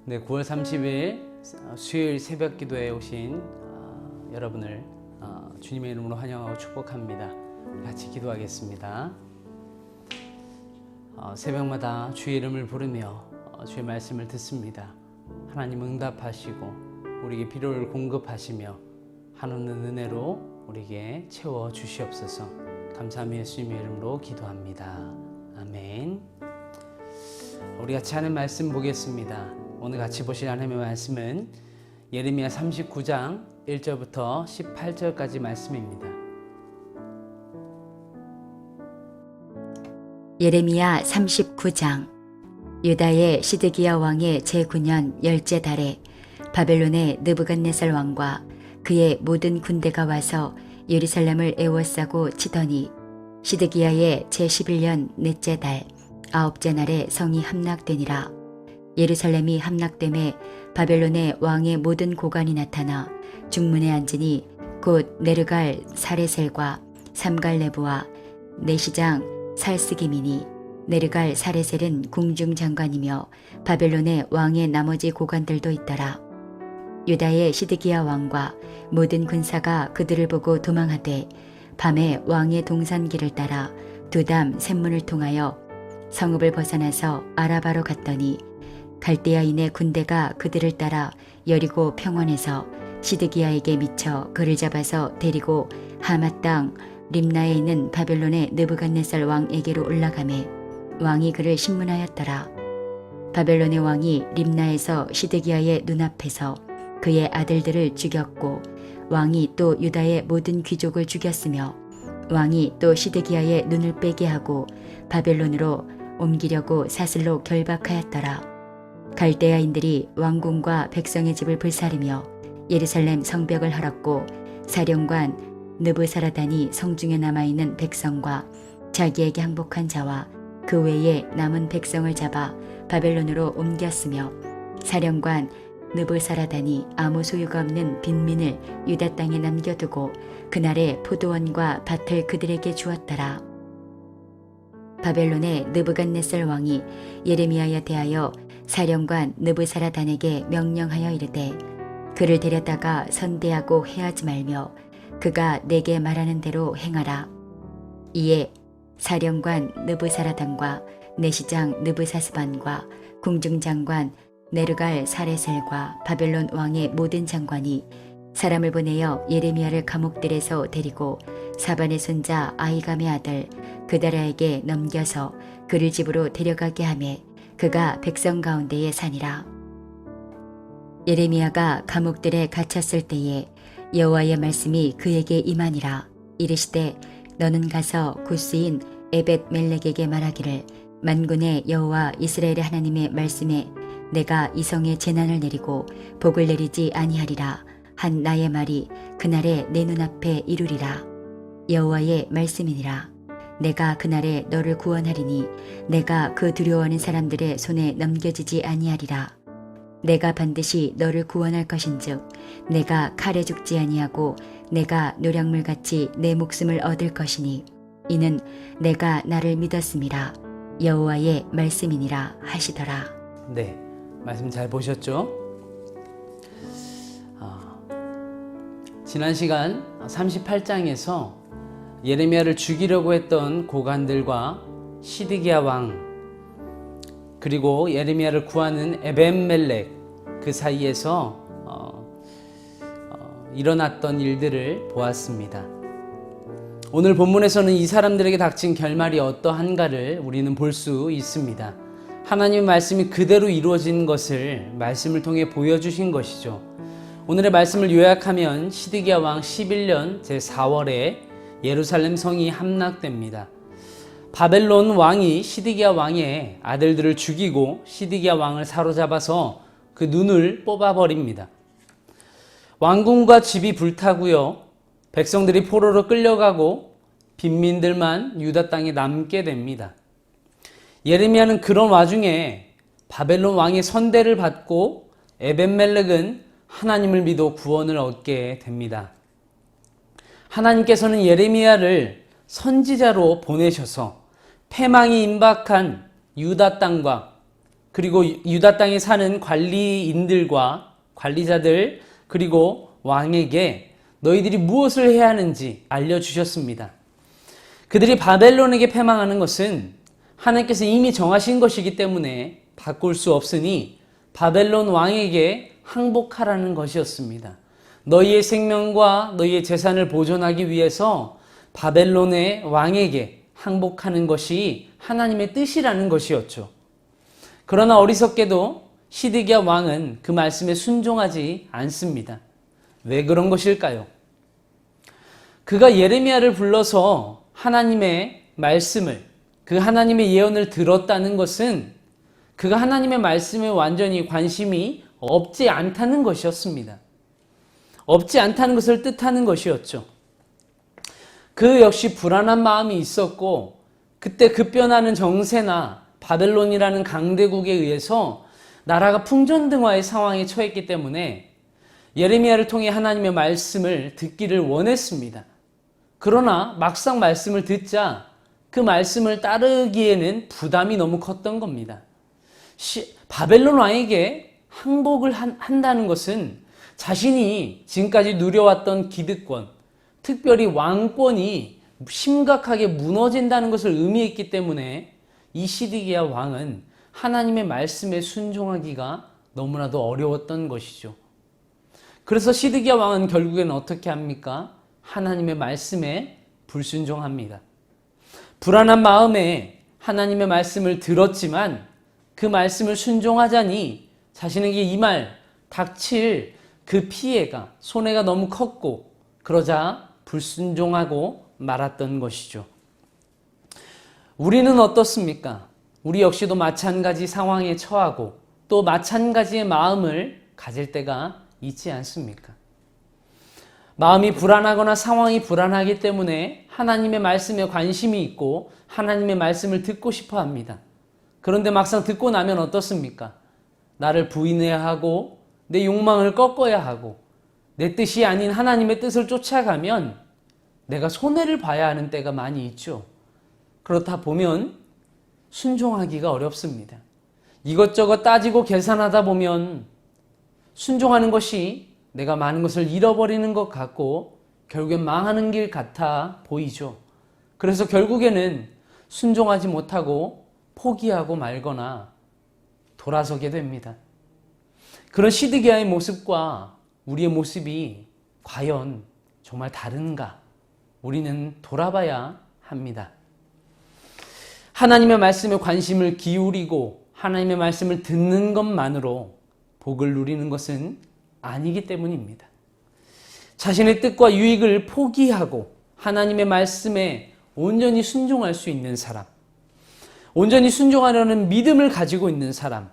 네, 9월 30일 수요일 새벽 기도에 오신 여러분을 주님의 이름으로 환영하고 축복합니다. 같이 기도하겠습니다. 새벽마다 주의 이름을 부르며 주의 말씀을 듣습니다. 하나님 응답하시고 우리에게 필요를 공급하시며 하나님의 은혜로 우리에게 채워 주시옵소서. 감사하며 예수님의 이름으로 기도합니다. 아멘. 우리 같이 하는 말씀 보겠습니다. 오늘 같이 보실 하나님의 말씀은 예레미야 39장 1절부터 18절까지 말씀입니다. 예레미야 39장. 유다의 시드기야 왕의 제9년 10째 달에 바벨론의 느부갓네살 왕과 그의 모든 군대가 와서 예루살렘을 에워싸고 치더니 시드기야의 제11년 넷째 달 9째 날에 성이 함락되니라. 예루살렘이 함락됨에 바벨론의 왕의 모든 고관이 나타나 중문에 앉으니 곧 네르갈 사레셀과 삼갈네부와 내시장 살스김이니 네르갈 사레셀은 궁중장관이며 바벨론의 왕의 나머지 고관들도 있더라. 유다의 시드기야 왕과 모든 군사가 그들을 보고 도망하되 밤에 왕의 동산길을 따라 두담 샘문을 통하여 성읍을 벗어나서 아라바로 갔더니 갈대아인의 군대가 그들을 따라 여리고 평원에서 시드기야에게 미쳐 그를 잡아서 데리고 하맛 땅 림나에 있는 바벨론의 느부갓네살 왕에게로 올라가매 왕이 그를 신문하였더라. 바벨론의 왕이 림나에서 시드기야의 눈앞에서 그의 아들들을 죽였고 왕이 또 유다의 모든 귀족을 죽였으며 왕이 또 시드기야의 눈을 빼게 하고 바벨론으로 옮기려고 사슬로 결박하였더라. 갈대아인들이 왕궁과 백성의 집을 불사르며 예루살렘 성벽을 헐었고 사령관 느부사라단이 성중에 남아있는 백성과 자기에게 항복한 자와 그 외에 남은 백성을 잡아 바벨론으로 옮겼으며 사령관 느부사라단이 아무 소유가 없는 빈민을 유다 땅에 남겨두고 그날에 포도원과 밭을 그들에게 주었더라. 바벨론의 느부갓네살 왕이 예레미야에 대하여 사령관 느부사라단에게 명령하여 이르되 그를 데려다가 선대하고 해하지 말며 그가 내게 말하는 대로 행하라. 이에 사령관 느부사라단과 내시장 느부사스반과 궁중장관 네르갈 사레셀과 바벨론 왕의 모든 장관이 사람을 보내어 예레미야를 감옥들에서 데리고 사반의 손자 아히감의 아들 그다라에게 넘겨서 그를 집으로 데려가게 하매 그가 백성 가운데에 사니라. 예레미야가 감옥들에 갇혔을 때에 여호와의 말씀이 그에게 임하니라. 이르시되 너는 가서 구스인 에벳멜렉에게 말하기를 만군의 여호와 이스라엘의 하나님의 말씀에 내가 이 성에 재난을 내리고 복을 내리지 아니하리라 한 나의 말이 그날에 내 눈앞에 이루리라. 여호와의 말씀이니라. 내가 그날에 너를 구원하리니 내가 그 두려워하는 사람들의 손에 넘겨지지 아니하리라. 내가 반드시 너를 구원할 것인즉 내가 칼에 죽지 아니하고 내가 노략물같이 내 목숨을 얻을 것이니 이는 내가 나를 믿었음이라. 여호와의 말씀이니라 하시더라. 네, 말씀 잘 보셨죠? 지난 시간 38장에서 예레미야를 죽이려고 했던 고관들과 시드기야 왕 그리고 예레미야를 구하는 에벳멜렉 그 사이에서 일어났던 일들을 보았습니다. 오늘 본문에서는 이 사람들에게 닥친 결말이 어떠한가를 우리는 볼 수 있습니다. 하나님의 말씀이 그대로 이루어진 것을 말씀을 통해 보여주신 것이죠. 오늘의 말씀을 요약하면 시드기야 왕 11년 제4월에 예루살렘 성이 함락됩니다. 바벨론 왕이 시드기야 왕의 아들들을 죽이고 시드기야 왕을 사로잡아서 그 눈을 뽑아버립니다. 왕궁과 집이 불타고요. 백성들이 포로로 끌려가고 빈민들만 유다 땅에 남게 됩니다. 예레미야는 그런 와중에 바벨론 왕의 선대를 받고 에벳멜렉은 하나님을 믿어 구원을 얻게 됩니다. 하나님께서는 예레미야를 선지자로 보내셔서 패망이 임박한 유다 땅과 그리고 유다 땅에 사는 관리인들과 관리자들 그리고 왕에게 너희들이 무엇을 해야 하는지 알려주셨습니다. 그들이 바벨론에게 패망하는 것은 하나님께서 이미 정하신 것이기 때문에 바꿀 수 없으니 바벨론 왕에게 항복하라는 것이었습니다. 너희의 생명과 너희의 재산을 보존하기 위해서 바벨론의 왕에게 항복하는 것이 하나님의 뜻이라는 것이었죠. 그러나 어리석게도 시드기야 왕은 그 말씀에 순종하지 않습니다. 왜 그런 것일까요? 그가 예레미야를 불러서 하나님의 말씀을, 그 하나님의 예언을 들었다는 것은 그가 하나님의 말씀에 완전히 관심이 없지 않다는 것이었습니다. 없지 않다는 것을 뜻하는 것이었죠. 그 역시 불안한 마음이 있었고 그때 급변하는 정세나 바벨론이라는 강대국에 의해서 나라가 풍전등화의 상황에 처했기 때문에 예레미야를 통해 하나님의 말씀을 듣기를 원했습니다. 그러나 막상 말씀을 듣자 그 말씀을 따르기에는 부담이 너무 컸던 겁니다. 바벨론 왕에게 항복을 한다는 것은 자신이 지금까지 누려왔던 기득권, 특별히 왕권이 심각하게 무너진다는 것을 의미했기 때문에 이 시드기야 왕은 하나님의 말씀에 순종하기가 너무나도 어려웠던 것이죠. 그래서 시드기야 왕은 결국에는 어떻게 합니까? 하나님의 말씀에 불순종합니다. 불안한 마음에 하나님의 말씀을 들었지만 그 말씀을 순종하자니 자신에게 닥칠 그 피해가, 손해가 너무 컸고 그러자 불순종하고 말았던 것이죠. 우리는 어떻습니까? 우리 역시도 마찬가지 상황에 처하고 또 마찬가지의 마음을 가질 때가 있지 않습니까? 마음이 불안하거나 상황이 불안하기 때문에 하나님의 말씀에 관심이 있고 하나님의 말씀을 듣고 싶어 합니다. 그런데 막상 듣고 나면 어떻습니까? 나를 부인해야 하고 내 욕망을 꺾어야 하고 내 뜻이 아닌 하나님의 뜻을 쫓아가면 내가 손해를 봐야 하는 때가 많이 있죠. 그렇다 보면 순종하기가 어렵습니다. 이것저것 따지고 계산하다 보면 순종하는 것이 내가 많은 것을 잃어버리는 것 같고 결국엔 망하는 길 같아 보이죠. 그래서 결국에는 순종하지 못하고 포기하고 말거나 돌아서게 됩니다. 그런 시드기야의 모습과 우리의 모습이 과연 정말 다른가? 우리는 돌아봐야 합니다. 하나님의 말씀에 관심을 기울이고 하나님의 말씀을 듣는 것만으로 복을 누리는 것은 아니기 때문입니다. 자신의 뜻과 유익을 포기하고 하나님의 말씀에 온전히 순종할 수 있는 사람, 온전히 순종하려는 믿음을 가지고 있는 사람,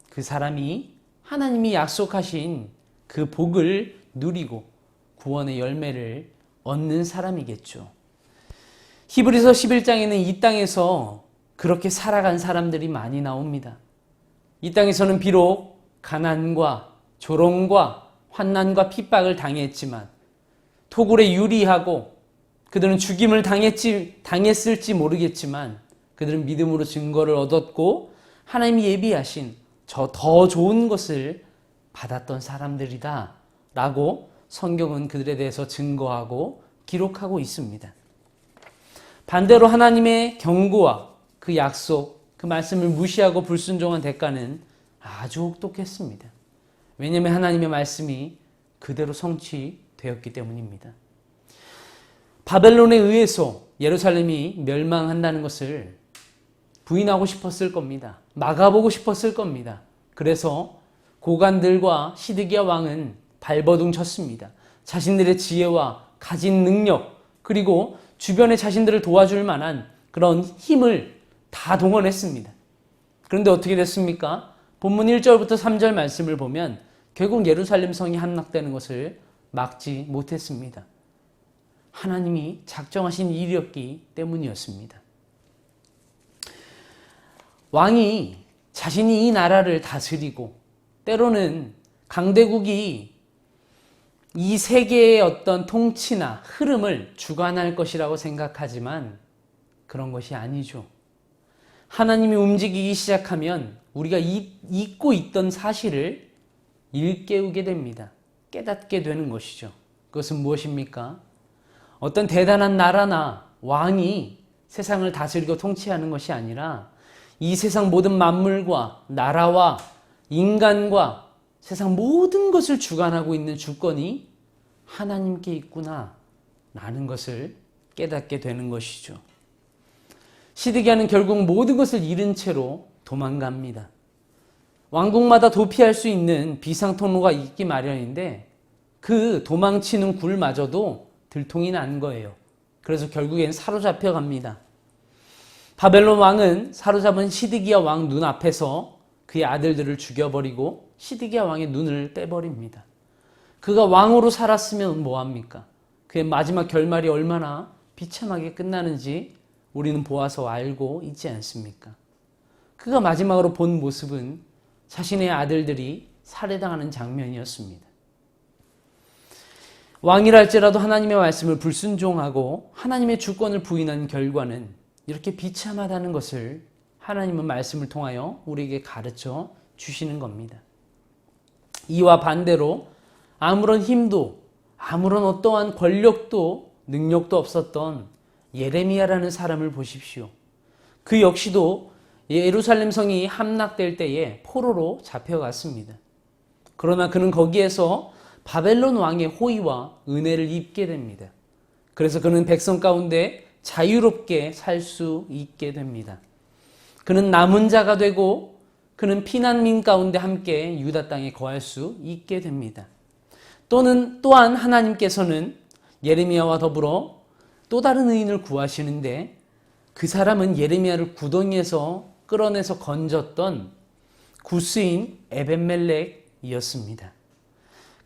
그 사람이 하나님이 약속하신 그 복을 누리고 구원의 열매를 얻는 사람이겠죠. 히브리서 11장에는 이 땅에서 그렇게 살아간 사람들이 많이 나옵니다. 이 땅에서는 비록 가난과 조롱과 환난과 핍박을 당했지만 토굴에 유리하고 그들은 죽임을 당했을지 모르겠지만 그들은 믿음으로 증거를 얻었고 하나님이 예비하신 저 더 좋은 것을 받았던 사람들이다 라고 성경은 그들에 대해서 증거하고 기록하고 있습니다. 반대로 하나님의 경고와 그 약속, 그 말씀을 무시하고 불순종한 대가는 아주 혹독했습니다. 왜냐하면 하나님의 말씀이 그대로 성취되었기 때문입니다. 바벨론에 의해서 예루살렘이 멸망한다는 것을 부인하고 싶었을 겁니다. 막아보고 싶었을 겁니다. 그래서 고관들과 시드기야 왕은 발버둥 쳤습니다. 자신들의 지혜와 가진 능력 그리고 주변에 자신들을 도와줄 만한 그런 힘을 다 동원했습니다. 그런데 어떻게 됐습니까? 본문 1절부터 3절 말씀을 보면 결국 예루살렘 성이 함락되는 것을 막지 못했습니다. 하나님이 작정하신 일이었기 때문이었습니다. 왕이 자신이 이 나라를 다스리고 때로는 강대국이 이 세계의 어떤 통치나 흐름을 주관할 것이라고 생각하지만 그런 것이 아니죠. 하나님이 움직이기 시작하면 우리가 잊고 있던 사실을 일깨우게 됩니다. 깨닫게 되는 것이죠. 그것은 무엇입니까? 어떤 대단한 나라나 왕이 세상을 다스리고 통치하는 것이 아니라 이 세상 모든 만물과 나라와 인간과 세상 모든 것을 주관하고 있는 주권이 하나님께 있구나 라는 것을 깨닫게 되는 것이죠. 시드기야는 결국 모든 것을 잃은 채로 도망갑니다. 왕국마다 도피할 수 있는 비상통로가 있기 마련인데 그 도망치는 굴마저도 들통이 난 거예요. 그래서 결국엔 사로잡혀 갑니다. 바벨론 왕은 사로잡은 시드기야 왕 눈앞에서 그의 아들들을 죽여버리고 시드기야 왕의 눈을 떼버립니다. 그가 왕으로 살았으면 뭐합니까? 그의 마지막 결말이 얼마나 비참하게 끝나는지 우리는 보아서 알고 있지 않습니까? 그가 마지막으로 본 모습은 자신의 아들들이 살해당하는 장면이었습니다. 왕이랄지라도 하나님의 말씀을 불순종하고 하나님의 주권을 부인한 결과는 이렇게 비참하다는 것을 하나님은 말씀을 통하여 우리에게 가르쳐 주시는 겁니다. 이와 반대로 아무런 힘도 아무런 어떠한 권력도 능력도 없었던 예레미야라는 사람을 보십시오. 그 역시도 예루살렘 성이 함락될 때에 포로로 잡혀갔습니다. 그러나 그는 거기에서 바벨론 왕의 호의와 은혜를 입게 됩니다. 그래서 그는 백성 가운데 자유롭게 살 수 있게 됩니다. 그는 남은 자가 되고 그는 피난민 가운데 함께 유다 땅에 거할 수 있게 됩니다. 또한 하나님께서는 예레미야와 더불어 또 다른 의인을 구하시는데 그 사람은 예레미야를 구덩이에서 끌어내서 건졌던 구스인 에벳멜렉이었습니다.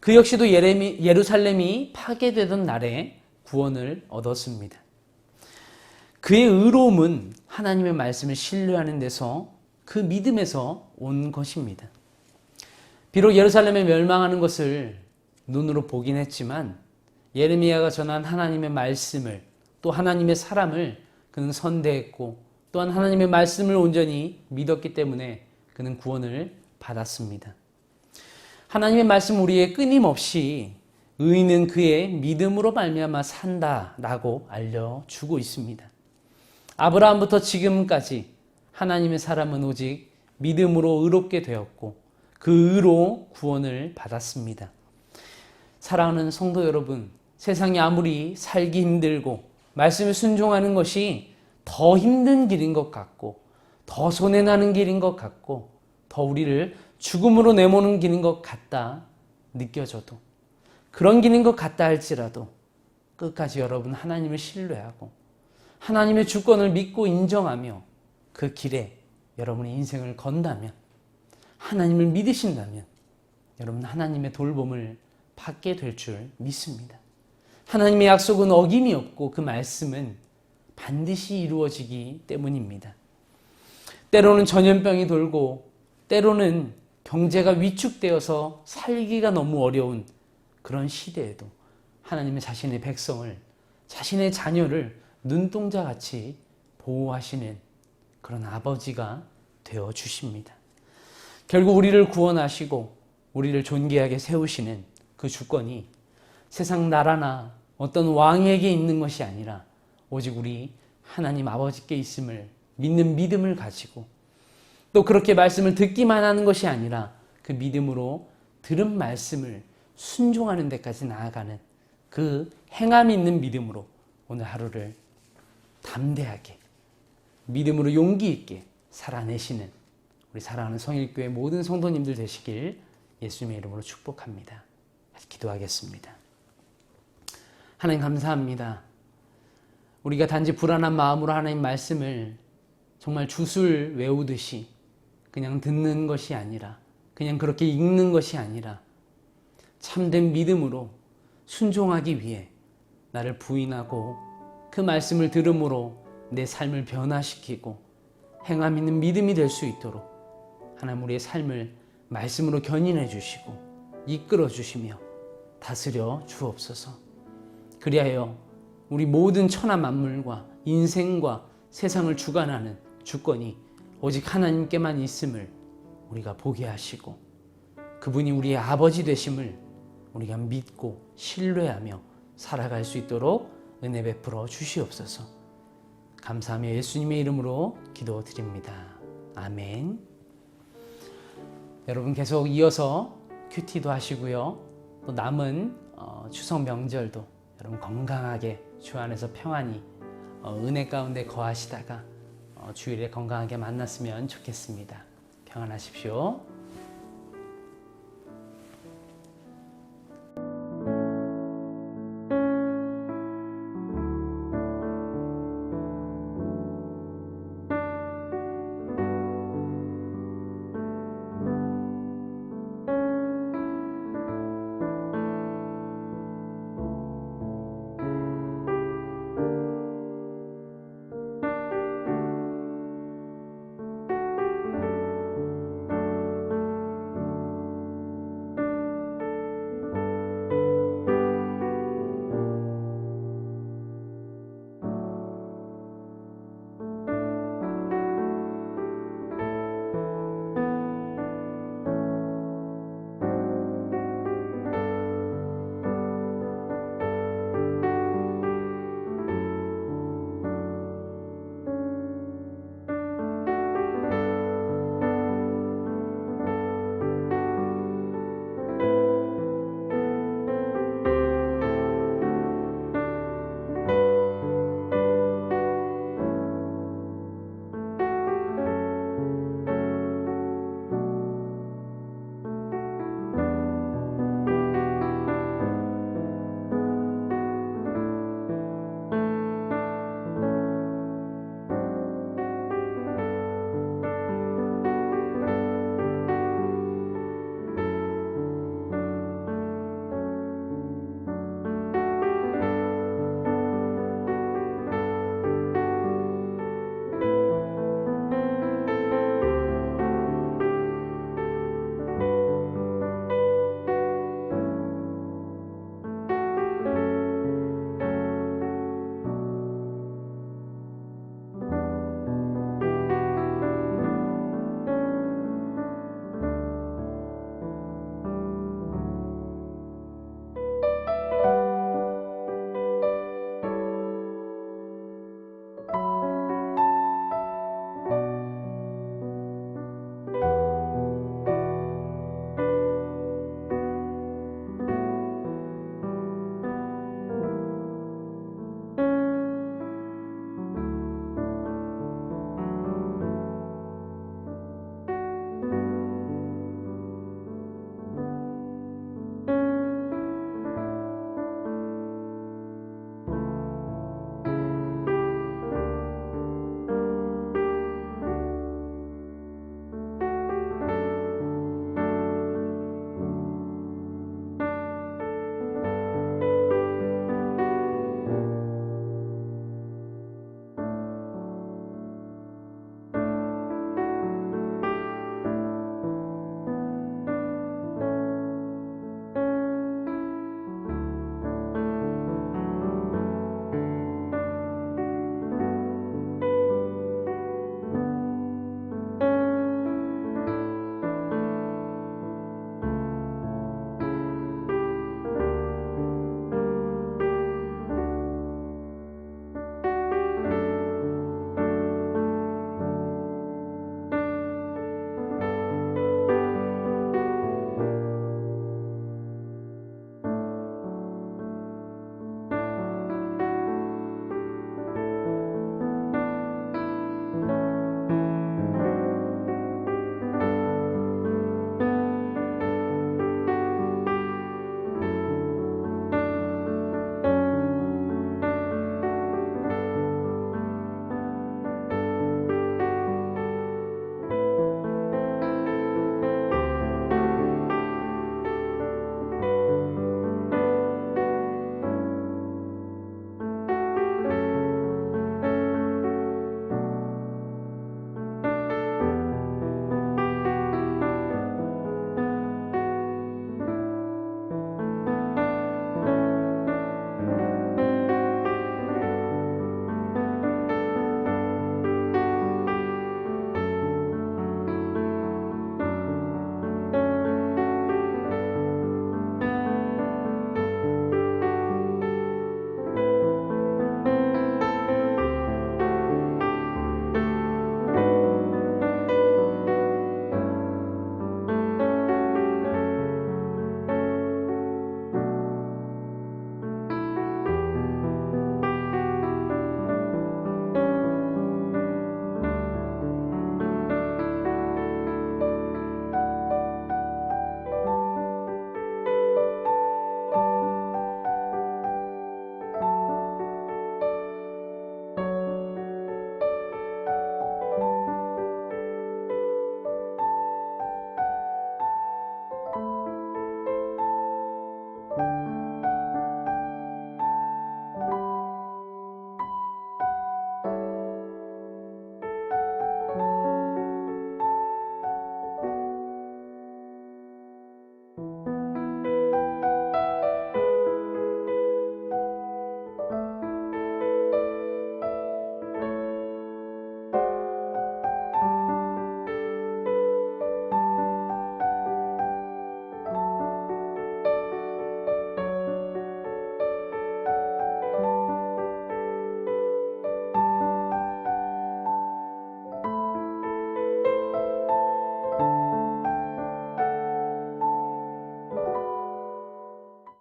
그 역시도 예루살렘이 파괴되던 날에 구원을 얻었습니다. 그의 의로움은 하나님의 말씀을 신뢰하는 데서 그 믿음에서 온 것입니다. 비록 예루살렘에 멸망하는 것을 눈으로 보긴 했지만 예레미야가 전한 하나님의 말씀을 또 하나님의 사람을 그는 선대했고 또한 하나님의 말씀을 온전히 믿었기 때문에 그는 구원을 받았습니다. 하나님의 말씀 우리의 끊임없이 의인은 그의 믿음으로 말미암아 산다라고 알려주고 있습니다. 아브라함부터 지금까지 하나님의 사람은 오직 믿음으로 의롭게 되었고 그 의로 구원을 받았습니다. 사랑하는 성도 여러분, 세상이 아무리 살기 힘들고 말씀에 순종하는 것이 더 힘든 길인 것 같고 더 손해나는 길인 것 같고 더 우리를 죽음으로 내모는 길인 것 같다 느껴져도 그런 길인 것 같다 할지라도 끝까지 여러분 하나님을 신뢰하고 하나님의 주권을 믿고 인정하며 그 길에 여러분의 인생을 건다면 하나님을 믿으신다면 여러분 하나님의 돌봄을 받게 될 줄 믿습니다. 하나님의 약속은 어김이 없고 그 말씀은 반드시 이루어지기 때문입니다. 때로는 전염병이 돌고 때로는 경제가 위축되어서 살기가 너무 어려운 그런 시대에도 하나님은 자신의 백성을 자신의 자녀를 눈동자같이 보호하시는 그런 아버지가 되어 주십니다. 결국 우리를 구원하시고 우리를 존귀하게 세우시는 그 주권이 세상 나라나 어떤 왕에게 있는 것이 아니라 오직 우리 하나님 아버지께 있음을 믿는 믿음을 가지고 또 그렇게 말씀을 듣기만 하는 것이 아니라 그 믿음으로 들은 말씀을 순종하는 데까지 나아가는 그 행함 있는 믿음으로 오늘 하루를 담대하게 믿음으로 용기 있게 살아내시는 우리 사랑하는 성일교회 모든 성도님들 되시길 예수님의 이름으로 축복합니다. 기도하겠습니다. 하나님 감사합니다. 우리가 단지 불안한 마음으로 하나님 말씀을 정말 주술 외우듯이 그냥 듣는 것이 아니라 그냥 그렇게 읽는 것이 아니라 참된 믿음으로 순종하기 위해 나를 부인하고 그 말씀을 들음으로 내 삶을 변화시키고 행함 있는 믿음이 될 수 있도록 하나님 우리의 삶을 말씀으로 견인해 주시고 이끌어 주시며 다스려 주옵소서. 그리하여 우리 모든 천하 만물과 인생과 세상을 주관하는 주권이 오직 하나님께만 있음을 우리가 보게 하시고 그분이 우리의 아버지 되심을 우리가 믿고 신뢰하며 살아갈 수 있도록 은혜 베풀어 주시옵소서. 감사하며 예수님의 이름으로 기도드립니다. 아멘. 여러분 계속 이어서 큐티도 하시고요. 또 남은 추석 명절도 여러분 건강하게 주 안에서 평안히 은혜 가운데 거하시다가 주일에 건강하게 만났으면 좋겠습니다. 평안하십시오.